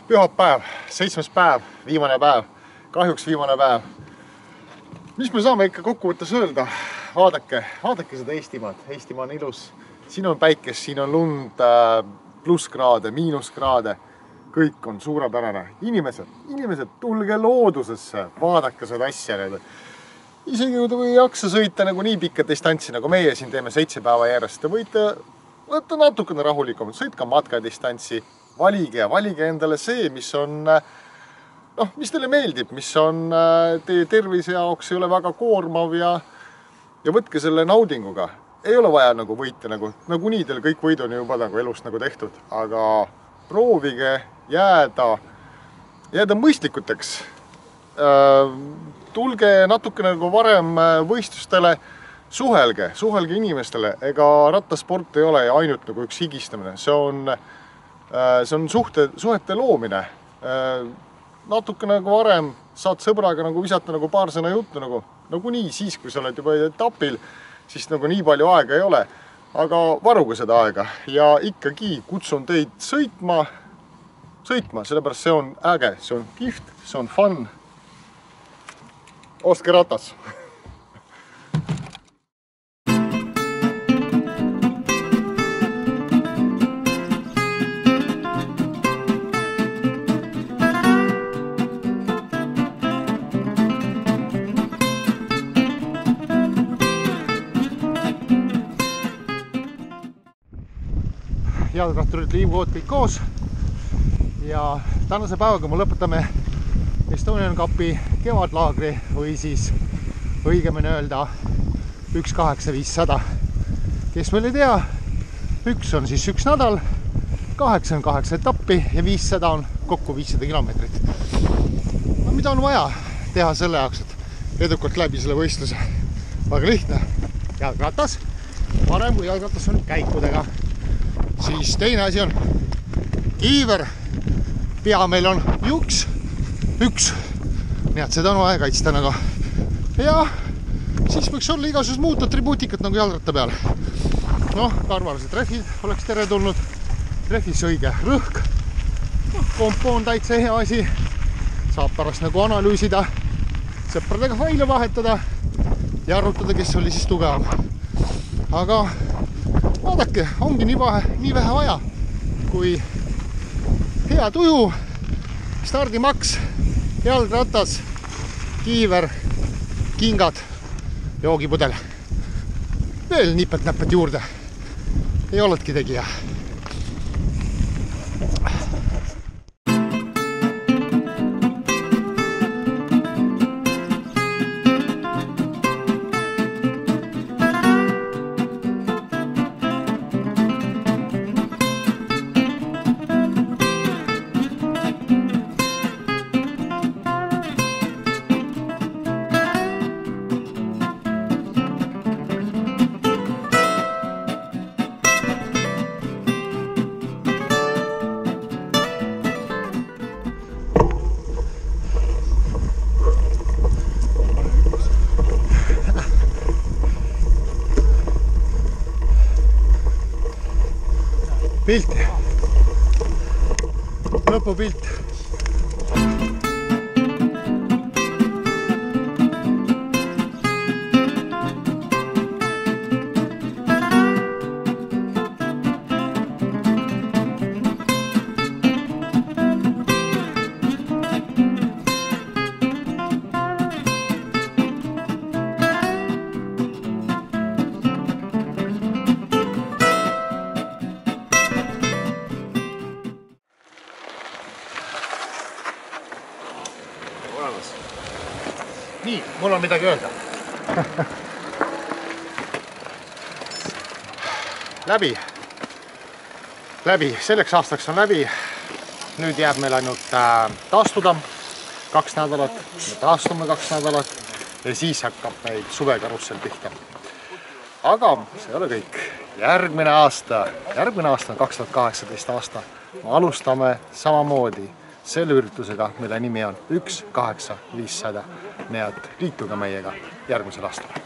Pühapäev, 7. päev, viimane päev, kahjuks viimane päev. Mis me saame ikka kokkuvõttes öelda? Vaadake seda Eestimaad. Eestimaa on ilus. Siin on päikest, siin on lund, plusskraade, miinuskraade. Kõik on suurepärane. Inimesed, tulge loodusesse, vaadake seda asja. Isegi kui te ei jaksa sõita nagu nii pikka distantsi, nagu meie siin teeme 7 päeva järjest, te võite võtta natukene rahulikumalt, sõitke matkadistantsi, valige endale see, mis on, mis teile meeldib, mis on teie tervise jaoks, ei ole väga koormav ja võtke selle naudinguga. Ei ole vaja nagu võita, nagu nii teil kõik võid on juba nagu elust nagu tehtud, aga proovige jääda mõistlikuteks. Tulge natukene nagu varem võistlustele, suhelge inimestele, ega rattasport ei ole ainult nagu üks higistamine, see on suhete loomine. Natukene nagu varem saad sõbraga nagu visata nagu paar sõna juttu nagu nii, siis kui sa oled juba etapil, siis nagu nii palju aega ei ole, aga varuge seda aega ja ikkagi kutsun teid sõitma, sellepärast see on äge, see on kihvt, see on fun. Ostke ratas. Jalgratturid liiguvad kõik koos ja tänase päevaga me lõpetame Estonian Cupi kevadlaagri või siis õigemini öelda 18500. Kes meil ei tea, 1 on siis 1 nädal, 8 on 8 etappi ja 500 on kokku 500 kilomeetrit. No, mida on vaja teha selle jaoks, et edukalt läbi selle võistluse? Väga lihtne. Jalgratas, parem kui jalgratas on käikudega. Siis teine asi on kiiver, pea meil on juks, 1, nii et seda on vaja kaitsta nagu. Ja siis võiks olla igasugused muud atribuutikat nagu jalgratta peal. Karvalased rehvid oleks teretulnud, rehvis õige rõhk, kompoon täitsa hea asi, saab pärast nagu analüüsida, sõpradega faile vahetada ja arutada, kes oli siis tugevam. Aga vaadake, ongi nii vähe vaja, kui hea tuju, stardimaks, jalgratas, kiiver, kingad, joogipudel. Veel nipet-näpet juurde. Ei oledki tegija. Pilti. Lõpupilt. Nii, mul on midagi öelda. Läbi, selleks aastaks on läbi. Nüüd jääb meil ainult taastuda 2 nädalat, me taastume 2 nädalat ja siis hakkab meil suvekarussel pihta. Aga see ei ole kõik. Järgmine aasta on 2018 aasta. Me alustame samamoodi selle üritusega, mille nimi on 18500. Nii et liituge meiega järgmisel aastal.